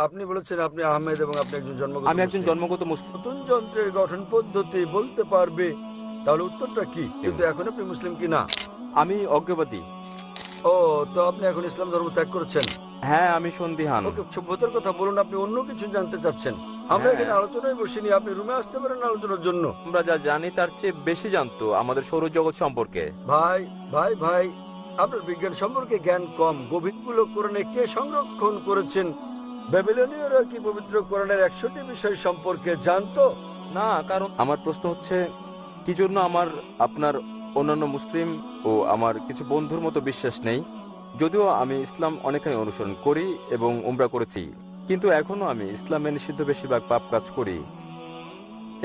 আপনি বলেছেন আপনি আহমেদ এবং আপনি একজন জন্মগত আমি একজন মুসলিম। জন্মগত মুসলিম। নতুন যন্ত্রের গঠন পদ্ধতি বলতে পারবে, তাহলে উত্তরটা কি? কিন্তু এখন আপনি মুসলিম কি না? আমি অজ্ঞবাদী। ও, তো আপনি এখন ইসলাম ধর্ম ত্যাগ করেছেন? হ্যাঁ, আমি সন্দিহান। ওকে, সভ্যতার কথা বলুন, আপনি অন্য কিছু জানতে চাচ্ছেন। আমরা হ্যাঁ, এখানে আলোচনায় বসিনি, আপনি রুমে আসতে পারেন আলোচনার জন্য। আমরা যা জানি তার চেয়ে বেশি জানতো আমাদের সৌরজগৎ সম্পর্কে। ভাই ভাই ভাই, আপনার বিজ্ঞান সম্পর্কে জ্ঞান কম। গভীরগুলো কোরআনে কে সংরক্ষণ করেছেন? ব্যাবিলনীয়রা কি পবিত্র কোরআনের 100টি বিষয় সম্পর্কে জানতো? না, কারণ আমার প্রশ্ন হচ্ছে কি জন্য আমার আপনার অন্যান্য মুসলিম ও আমার কিছু বন্ধুর মতো বিশ্বাস নেই। যদিও আমি ইসলাম অনেকখানি অনুসরণ করি এবং উমরা করেছি, কিন্তু এখনো আমি ইসলামে নিষিদ্ধ বেশিরভাগ পাপ কাজ করি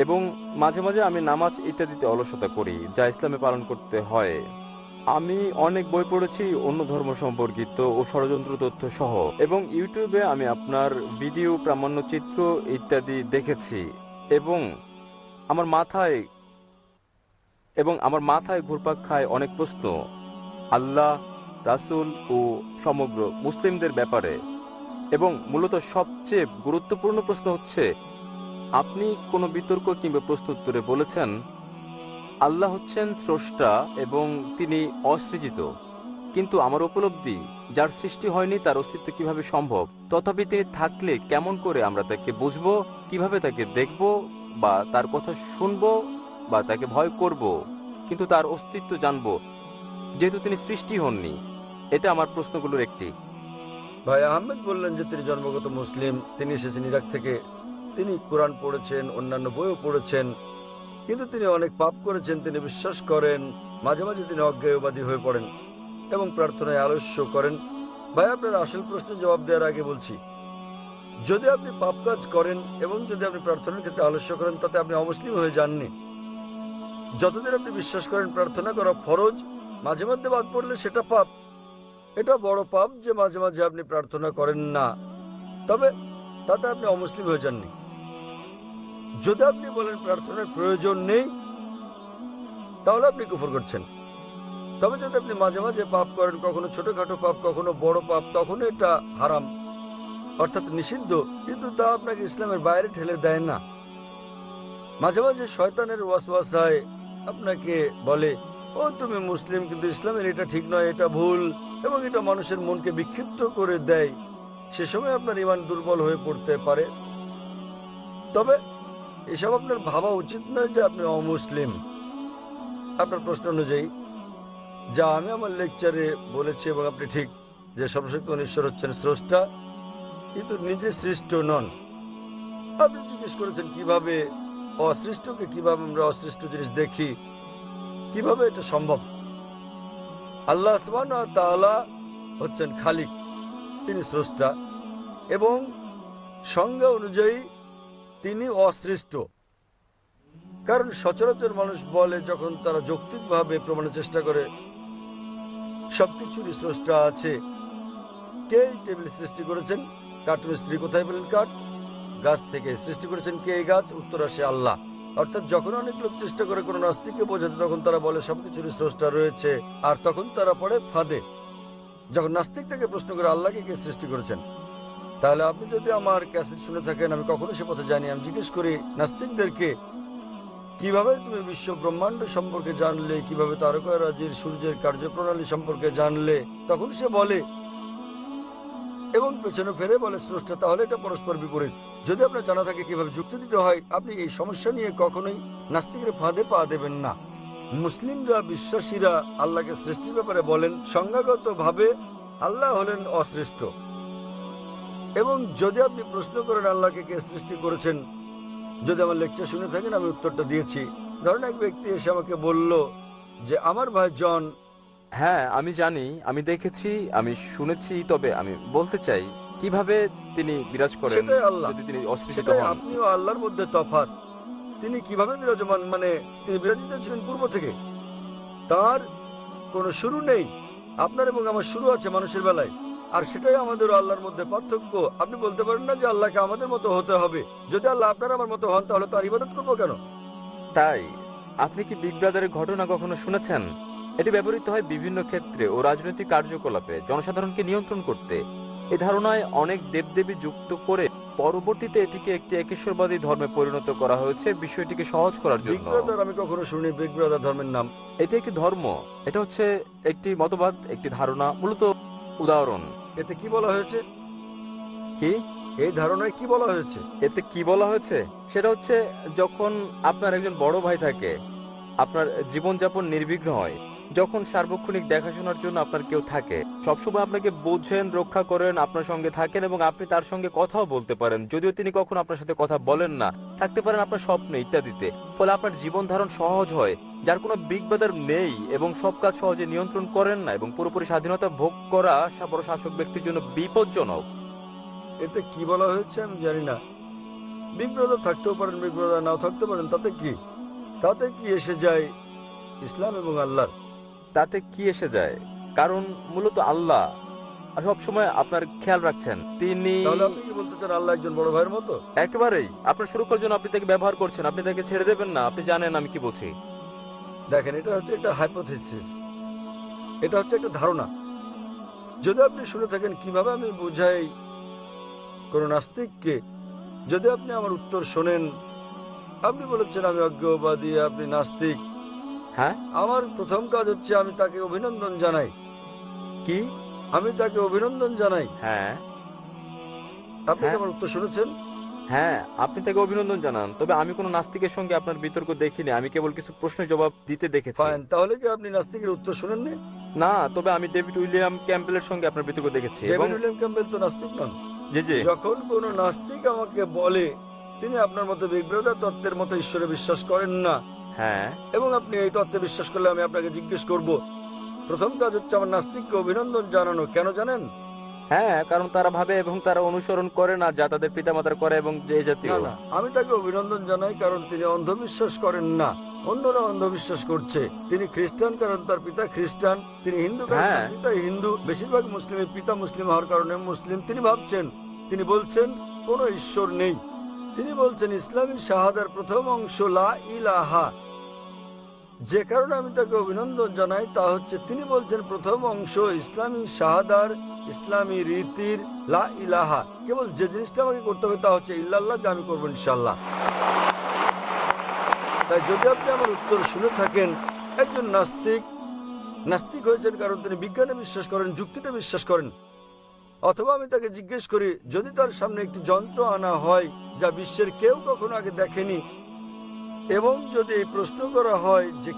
এবং মাঝে মাঝে আমি নামাজ ইত্যাদিতে অলসতা করি যা ইসলামে পালন করতে হয়। আমি অনেক বই পড়েছি অন্য ধর্ম সম্পর্কিত ও ষড়যন্ত্র তথ্য সহ, এবং ইউটিউবে আমি আপনার ভিডিও, প্রামাণ্যচিত্র ইত্যাদি দেখেছি এবং আমার মাথায় ঘুরপাক খায় অনেক প্রশ্ন আল্লাহ, রাসূল ও সমগ্র মুসলিমদের ব্যাপারে। এবং মূলত সবচেয়ে গুরুত্বপূর্ণ প্রশ্ন হচ্ছে, আপনি কোনো বিতর্ক কিংবা প্রশ্নোত্তরে বলেছেন আল্লাহ হচ্ছেন স্রষ্টা এবং তিনি অসৃজিত, কিন্তু আমার উপলব্ধি যার সৃষ্টি হয়নি তার অস্তিত্ব কিভাবে সম্ভব? তথাপি তিনি থাকলে কেমন করে আমরা তাকে বুঝবো, কিভাবে তাকে দেখব বা তার কথা শুনবো বা তাকে ভয় করব, কিন্তু তার অস্তিত্ব জানবো যেহেতু তিনি সৃষ্টি হননি? এটা আমার প্রশ্নগুলোর একটি। ভাই আহমেদ বললেন যে তিনি জন্মগত মুসলিম, তিনি এসেছেন ইরাক থেকে। তিনি কোরআন পড়েছেন, অন্যান্য বইও পড়েছেন, কিন্তু তিনি অনেক পাপ করেছেন। তিনি বিশ্বাস করেন, মাঝে মাঝে তিনি অজ্ঞেয়বাদী হয়ে পড়েন এবং প্রার্থনায় আলস্য করেন। ভাই, আপনার আসল প্রশ্নের জবাব দেওয়ার আগে বলছি, যদি আপনি পাপ কাজ করেন এবং যদি আপনি প্রার্থনার ক্ষেত্রে আলস্য করেন, তাতে আপনি অমুসলিম হয়ে যাননি। যতদিন আপনি বিশ্বাস করেন প্রার্থনা করা ফরজ, মাঝে মধ্যে বাদ পড়লে সেটা পাপ। এটা বড় পাপ যে মাঝে মাঝে আপনি প্রার্থনা করেন না, তবে তাতে আপনি অমুসলিম হয়ে যাননি। যদি আপনি বলেন প্রার্থনার প্রয়োজন নেই, তাহলে আপনি কুফর করছেন। তবে যদি আপনি মাঝে মাঝে পাপ করেন, কখনো ছোটখাটো পাপ, কখনো বড় পাপ, তখন এটা হারাম, অর্থাৎ নিষিদ্ধ, কিন্তু তা আপনাকে ইসলামের বাইরে ঠেলে দেয় না। মাঝে মাঝে শয়তানের ওয়াসওয়াসায় আপনাকে বলে, ও তুমি মুসলিম, কিন্তু ইসলামের এটা ঠিক নয়, এটা ভুল, এবং এটা মানুষের মনকে বিক্ষিপ্ত করে দেয়। সে সময় আপনার ঈমান দুর্বল হয়ে পড়তে পারে। তবে এসব আপনার ভাবা উচিত নয় যে আপনি অমুসলিম। আপনার প্রশ্ন অনুযায়ী যা আমি আমার লেকচারে বলেছি, এবং আপনি ঠিক, যে সর্বশক্তিমান ঈশ্বর হচ্ছেন স্রষ্টা, কিন্তু নিজে সৃষ্ট নন। আপনি জিজ্ঞেস করেছেন কিভাবে অসৃষ্টকে, কিভাবে আমরা অসৃষ্ট জিনিস দেখি, কিভাবে এটা সম্ভব। আল্লাহ সুবহানাহু ওয়া তাআলা হচ্ছেন খালিক, তিনি স্রষ্টা, এবং সংজ্ঞা অনুযায়ী তিনি অসৃষ্ট। কারণ সচরাচর মানুষ বলে, যখন তারা যৌক্তিকভাবে প্রমাণের চেষ্টা করে, সবকিছুরই স্রষ্টা আছে। কে এই টেবিল সৃষ্টি করেছেন? কাঠমিস্ত্রি কোথায় পেলেন কাঠ? গাছ থেকে। সৃষ্টি করেছেন কে এই গাছ? উত্তর আসে আল্লাহ। অর্থাৎ যখন অনেক লোক চেষ্টা করে কোনো নাস্তিককে বোঝাতে, তখন তারা বলে সবকিছুরই স্রষ্টা রয়েছে, আর তখন তারা পড়ে ফাঁদে। যখন নাস্তিক থেকে প্রশ্ন করে আল্লাহকে কে সৃষ্টি করেছেন, তাহলে আপনি যদি আমার ক্যাসেট শুনে থাকেন, আমি কখনো সে পথে জানি, আমি জিজ্ঞেস করি নাস্তিকদেরকে, কিভাবে তুমি বিশ্ব ব্রহ্মাণ্ড সম্পর্কে জানলে, কিভাবে তারকারাজির সূর্যের কার্যপ্রণালী সম্পর্কে জানলে, তখন সে বলে এবং পেছনে ফেরে বলে স্রষ্টা। তাহলে এটা পরস্পর বিপরীত। যদি আপনার জানা থাকে কিভাবে যুক্তি দিতে হয়, আপনি এই সমস্যা নিয়ে কখনোই নাস্তিকের ফাঁদে পা দেবেন না। মুসলিমরা, বিশ্বাসীরা আল্লাহকে সৃষ্টির ব্যাপারে বলেন সংজ্ঞাগতভাবে আল্লাহ হলেন অসৃষ্ট। এবং যদি আপনি প্রশ্ন করেন আল্লাহকে কে সৃষ্টি করেছেন, যদি আমার লেকচার শুনে থাকেন, আমি উত্তরটা দিয়েছি। ধরেন এক ব্যক্তি এসে আমাকে বলল যে আমার ভাই জন। হ্যাঁ, আমি জানি, আমি দেখেছি, আমি শুনেছি, তবে আমি বলতে চাই কিভাবে তিনি বিরাজ করেন সেটাই আল্লাহ, যদি তিনি অসৃজিত সেটাই হন। আপনিও আল্লাহর মধ্যে তফাৎ। তিনি কিভাবে বিরাজমান, মানে তিনি বিরাজিত ছিলেন পূর্ব থেকে, তার কোনো শুরু নেই। আপনার এবং আমার শুরু আছে মানুষের বেলায়, আর সেটাই আমাদের ও আল্লাহর মধ্যে পার্থক্য। আপনি বলতে পারেন না যে আল্লাহকে আমাদের মতো হতে হবে। যদি আল্লাহ আপনার আমার মতো হন, তাহলে তার ইবাদত করবো কেন? তাই আপনি কি বিগ ব্রাদারের ঘটনা কখনো শুনেছেন? এটি ব্যবহৃত হয় বিভিন্ন ক্ষেত্রে ও রাজনৈতিক কার্যকলাপে জনসাধারণকে নিয়ন্ত্রণ করতে। এই ধারণায় অনেক দেবদেবী যুক্ত করে পরবর্তীতে এটিকে একটি একেশ্বরবাদী ধর্মে পরিণত করা হয়েছে বিষয়টিকে সহজ করার বিগ জন্য। ব্রাদার আমি কখনো শুনি বিগ ব্রাদার ধর্মের নাম। এটি একটি ধর্ম, এটা হচ্ছে একটি মতবাদ, একটি ধারণা, মূলত উদাহরণ। এতে কি বলা হয়েছে? কি এই ধারণায় কি বলা হয়েছে? এতে কি বলা হয়েছে সেটা হচ্ছে, যখন আপনার একজন বড় ভাই থাকে, আপনার জীবনযাপন নির্বিঘ্ন হয়, যখন সার্বক্ষণিক দেখাশোনার জন্য আপনার কেউ থাকে, সবসময় আপনাকে বোঝেন, রক্ষা করেন, আপনার সঙ্গে থাকেন এবং আপনি তার সঙ্গে কথাও বলতে পারেন, যদিও তিনি কখনো আপনার সাথে কথা বলেন না, থাকতে পারেন আপনার স্বপ্নে ইত্যাদিতে, ফলে আপনার জীবন ধারণ সহজ হয়, যার কোনো বিগ ব্রাদার নেই এবং সব কাজ সহজে নিয়ন্ত্রণ করেন না এবং পুরোপুরি স্বাধীনতা ভোগ করা বড় শাসক ব্যক্তির জন্য বিপজ্জনক। এতে কি বলা হয়েছে আমি জানি না। বিগ ব্রাদার থাকতেও পারেন, বিগ ব্রাদার নাও থাকতে পারেন, তাতে কি? তাতে কি এসে যায় ইসলাম এবং আল্লাহর? তাতে কি এসে যায়? কারণ মূলত আল্লাহ সবসময় আপনার খেয়াল রাখছেন। তিনি তাহলে আপনি কি বলতে চান আল্লাহ একজন বড় ভাইয়ের মতো? একেবারেই আপনার সুরক্ষার জন্য আপনি তাকে ব্যবহার করছেন, আপনি তাকে ছেড়ে দেবেন না। আপনি জানেন আমি কি বলছি। দেখেন, এটা হচ্ছে একটা হাইপোথিসিস, এটা হচ্ছে একটা ধারণা। যদি আপনি শুনে থাকেন কিভাবে আমি বুঝাই কোন নাস্তিককে, যদি আপনি আমার উত্তর শোনেন, আপনি বলেছেন আমি অজ্ঞবাদী, আপনি নাস্তিক, হ্যাঁ, আমার প্রথম কাজ হচ্ছে আমি তাকে অভিনন্দন জানাই। কি? আমি তাকে অভিনন্দন জানাই। হ্যাঁ আপনি কি হ্যাঁ আমার উত্তর শুনেছেন? হ্যাঁ, আপনি তাকে অভিনন্দন জানান। তবে আমি কোনো নাস্তিকের সঙ্গে আপনার বিতর্ক দেখিনি, আমি কেবল কিছু প্রশ্নের জবাব দিতে দেখেছি। ফাইন, তাহলে কি আপনি নাস্তিকের উত্তর শুনেননি? না, তবে আমি ডেভিড উইলিয়াম ক্যাম্পবেলের সঙ্গে আপনার বিতর্ক দেখেছি এবং ডেভিড উইলিয়াম ক্যাম্পবেল তো নাস্তিক নন। জি জি যখন কোনো নাস্তিক আমাকে বলে তিনি আপনার মতো বিগ ব্রাদার তত্ত্বের মতো ঈশ্বরে বিশ্বাস করেন না, হ্যাঁ এবং আপনি এই তত্ত্বে বিশ্বাস করলে আমি আপনাকে জিজ্ঞেস করব, প্রথম কাজ হচ্ছে আমার নাস্তিককে অভিনন্দন জানানো। কেন জানেন? হ্যাঁ, কারণ তারা ভাবে এবং তারা অনুসরণ করে না যা তাদের পিতামাতার করে এবং যে না জাতীয়। না, আমি তাকে অভিনন্দন জানাই কারণ তিনি অন্ধবিশ্বাস করেন না। অন্যরা অন্ধবিশ্বাস করছে। তিনি খ্রিস্টান কারণ তার পিতা খ্রিস্টান, তিনি হিন্দু কারণ হ্যাঁ। তার পিতা হিন্দু, বেশিরভাগ মুসলিমের পিতা মুসলিম হওয়ার কারণে মুসলিম। তিনি ভাবছেন, তিনি বলছেন কোনো ঈশ্বর নেই। তিনি বলছেন ইসলামী শাহাদার প্রথম অংশ লা ইলাহা। যে কারণে আমি তাকে অভিনন্দন জানাই তা হচ্ছে তিনি বলছেন প্রথম অংশ ইসলামী শাহাদার, ইসলামী রীতির লা ইলাহা। কেবল যে জিনিসটা আমাকে করতে হবে তা হচ্ছে ইল্লাল্লাহ, যা আমি করবো ইনশাল্লাহ। তাই যদি আপনি আমার উত্তর শুনে থাকেন, একজন নাস্তিক নাস্তিক হয়েছেন কারণ তিনি বিজ্ঞানে বিশ্বাস করেন, যুক্তিতে বিশ্বাস করেন। অথবা আমি তাকে জিজ্ঞেস করি, যদি তার সামনে একটি যন্ত্র আনা হয় যা বিশ্বের কেউ কখনো আগে দেখেনি, এবং যদি এই প্রশ্ন করা হয় যে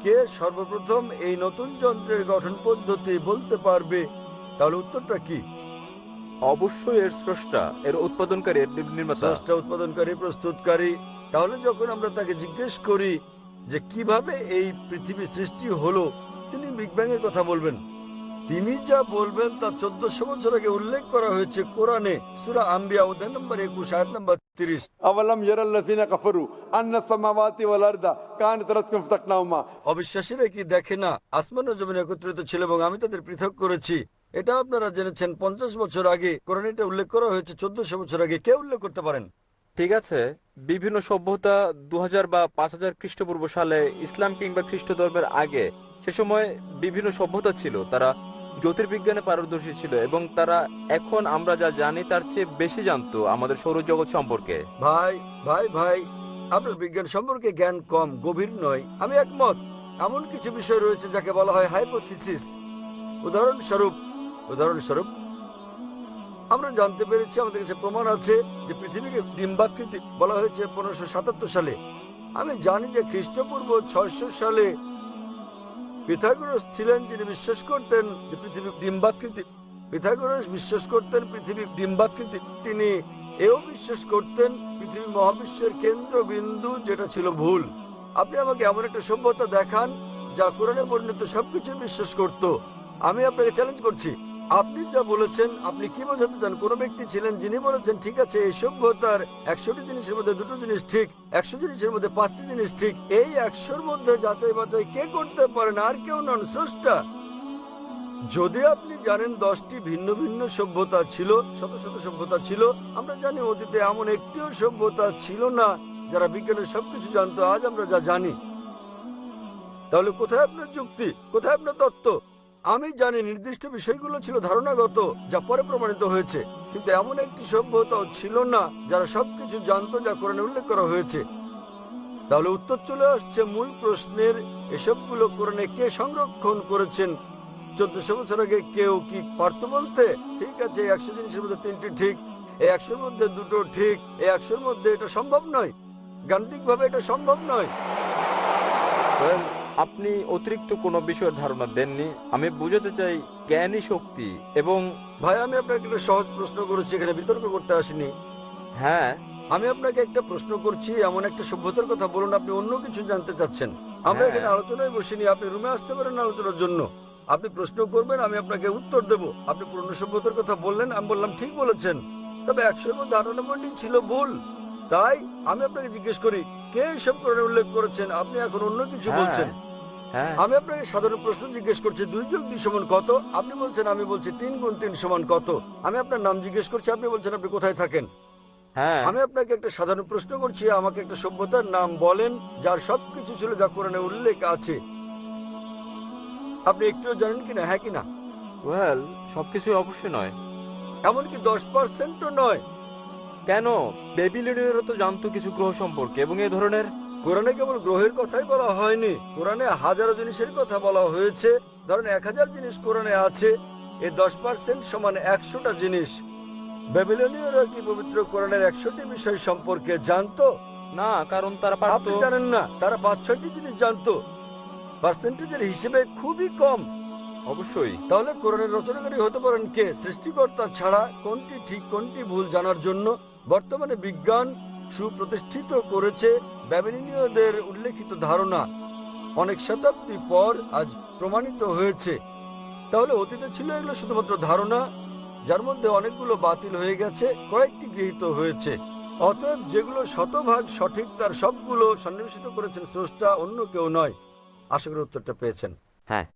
কে সর্বপ্রথম এই নতুন যন্ত্রের গঠন পদ্ধতি বলতে পারবে, তাহলে উত্তরটা কি? অবশ্যই এর স্রষ্টা, এর উৎপাদনকারী, এর নির্মাতা। স্রষ্টা, উৎপাদনকারী, প্রস্তুতকারী। তাহলে যখন আমরা তাকে জিজ্ঞেস করি যে কিভাবে এই পৃথিবী সৃষ্টি হলো, তিনি বিগ ব্যাং এর কথা বলবেন। তিনি যা বলবেন তা 1400 বছর আগে উল্লেখ করা হয়েছে কোরআনে, সূরা আম্বিয়া অধ্যায় নম্বর 21 আয়াত নম্বর 30। أولم يرى الذين كفروا أن السماوات والأرض كانت رتقا فتقناهما। অবিশ্বাসীরা কি দেখে না আসমান ও জমিন একত্রিত ছিল এবং আমি তাদের পৃথক করেছি? এটা আপনারা জেনেছেন 50 বছর আগে কোরআনে এটা উল্লেখ করা হয়েছে, 1400 বছর আগে। কে উল্লেখ করতে পারেন? ঠিক আছে, বিভিন্ন সভ্যতা 2000 বা 5000 খ্রিস্টপূর্ব সালে, ইসলাম কিংবা খ্রিস্ট ধর্মের আগে, সে সময় বিভিন্ন সভ্যতা ছিল, তারা জ্যোতির্বিজ্ঞানে পারদর্শী ছিল এবং তারা এখন আমরা যা জানি তার চেয়ে বেশি জানতো আমাদের সৌরজগৎ সম্পর্কে। ভাই ভাই ভাই, আপনার বিজ্ঞান সম্পর্কে জ্ঞান কম, গভীর নয়। আমি একমত। এমন কিছু বিষয় রয়েছে যাকে বলা হয় হাইপোথিসিস। উদাহরণস্বরূপ আমরা জানতে পেরেছি, আমাদের কাছে প্রমাণ আছে যে পৃথিবীকে ডিম্বাকৃতি বলা হয়েছে 1577 সালে। আমি জানি যে খ্রিস্টপূর্ব 600 সালে পিথাগোরাস ছিলেন যিনি বিশ্বাস করতেন যে পৃথিবী ডিম্বাকৃতি। পিথাগোরাস বিশ্বাস করতেন পৃথিবী ডিম্বাকৃতি। তিনি এও বিশ্বাস করতেন পৃথিবী মহাবিশ্বের কেন্দ্রবিন্দু, যেটা ছিল ভুল। আপনি আমাকে এমন একটা সভ্যতা দেখান যা কোরআনে বর্ণিত সবকিছু বিশ্বাস করত। আমি আপনাকে চ্যালেঞ্জ করছি, আপনি যা বলেছেন, আপনি কি বোঝাতে চান? কোন ব্যক্তি ছিলেন যিনি বলেছেন ঠিক আছে, এই সভ্যতার 100টি জিনিসের মধ্যে 2টো জিনিস ঠিক, 100 জিনিসের মধ্যে 5টি জিনিস ঠিক। এই 100-র মধ্যে যাচাই বাছাই কে করতে পারেন? আর কেউ নন, স্রষ্টা। যদি আপনি জানেন 10টি ভিন্ন ভিন্ন সভ্যতা ছিল, শত শত সভ্যতা ছিল, আমরা জানি অতীতে এমন একটিও সভ্যতা ছিল না যারা বিজ্ঞানের সবকিছু জানতো আজ আমরা যা জানি। তাহলে কোথায় আপনার যুক্তি, কোথায় আপনার তত্ত্ব? আমি জানি নির্দিষ্ট বিষয়গুলো ছিল ধারণাগত, যা পরে প্রমাণিত হয়েছে, কিন্তু এমন একটি সভ্যতাও ছিল না যারা সবকিছু জানতো যা কোরআনে উল্লেখ করা হয়েছে। তাহলে উত্তর চলে আসছে মূল প্রশ্নের, এসবগুলো কোরআনে কে সংরক্ষণ করেছেন? 1400 বছর আগে কেউ কি পারত বলতে? ঠিক আছে, 100 জিনিসের মধ্যে 3টি ঠিক, এই 100-র মধ্যে 2টো ঠিক, এই 100-র মধ্যে এটা সম্ভব নয়, গাণিতিকভাবে এটা সম্ভব নয়। Well, আপনি অতিরিক্ত কোনো বিষয়ের ধারণা দেননি। আমি বুঝাতে চাই জ্ঞানী শক্তি এবং ভাই, আমি আপনাকে একটা সহজ প্রশ্ন করেছি, এখানে বিতর্ক করতে আসিনি। হ্যাঁ, আমি আপনাকে একটা প্রশ্ন করছি, এমন একটা সভ্যতার কথা বলুন আপনি অন্য কিছু জানতে চাচ্ছেন। আমরা হ্যাঁ। এখানে আলোচনায় বসিনি, আপনি রুমে আসতে পারেন আলোচনার জন্য। আপনি প্রশ্ন করবেন, আমি আপনাকে উত্তর দেব। আপনি পুরনো সভ্যতার কথা বললেন, আমি বললাম ঠিক বলেছেন, তবে 100-র মধ্যে 98টি ছিল ভুল। তাই আমি আপনাকে জিজ্ঞেস করি, কে এসব কোরআনে উল্লেখ করেছেন? আপনি এখন অন্য কিছু হ্যাঁ, বলছেন। হ্যাঁ, আমি আপনাকে সাধারণ প্রশ্ন জিজ্ঞেস করছি, 2 যোগ 2 সমান কত? আপনি বলছেন, আমি বলছি 3 গুণ 3 সমান কত? আমি আপনার নাম জিজ্ঞেস করছি, আপনি বলছেন আপনি কোথায় থাকেন। হ্যাঁ। আমি আপনাকে একটা সাধারণ প্রশ্ন করছি, আমাকে একটা সভ্যতার নাম বলেন যার সবকিছু ছিল যা কোরআনে উল্লেখ আছে। আপনি একটুও জানেন কিনা, হ্যাঁ কিনা? ওয়েল, সবকিছু অবশ্যই নয়। এমনকি 10%ও নয়। কেন? বেবিলনীয়রা তো জানতো কিছু গ্রহ সম্পর্কে এবং এই ধরনের। কোরআনে কেবল গ্রহের কথাই বলা হয়নি, কোরআনে হাজারো জিনিসের কথা বলা হয়েছে। ধরেন 1000 জিনিস কোরআনে আছে, এই 10% সমান 100টা জিনিস। ব্যাবিলনীয়রা কি পবিত্র কোরআনের 100টি বিষয় সম্পর্কে জানতো? না, কারণ তারা পারতো। আপনি জানেন না, তারা 5-6টি জিনিস জানতো। পার্সেন্টেজের হিসেবে খুবই কম। অবশ্যই। তাহলে কোরআনের রচনাকারী হতে পারেন কে? সৃষ্টিকর্তা ছাড়া কোনটি ঠিক কোনটি ভুল জানার জন্য বর্তমানে বিজ্ঞান সুপ্রতিষ্ঠিত করেছে ব্যাবিলনীয়দের উল্লেখিত ধারণা। অনেক শতাব্দী পর আজ প্রমাণিত হয়েছে। তাহলে অতীতে ছিল এগুলো শুধুমাত্র ধারণা, যার মধ্যে অনেকগুলো বাতিল হয়ে গেছে, কয়েকটি গৃহীত হয়েছে। অতএব যেগুলো শতভাগ সঠিক তার সবগুলো সন্নিবেশিত করেছেন স্রষ্টা, অন্য কেউ নয়। আশা করি উত্তরটা পেয়েছেন। হ্যাঁ।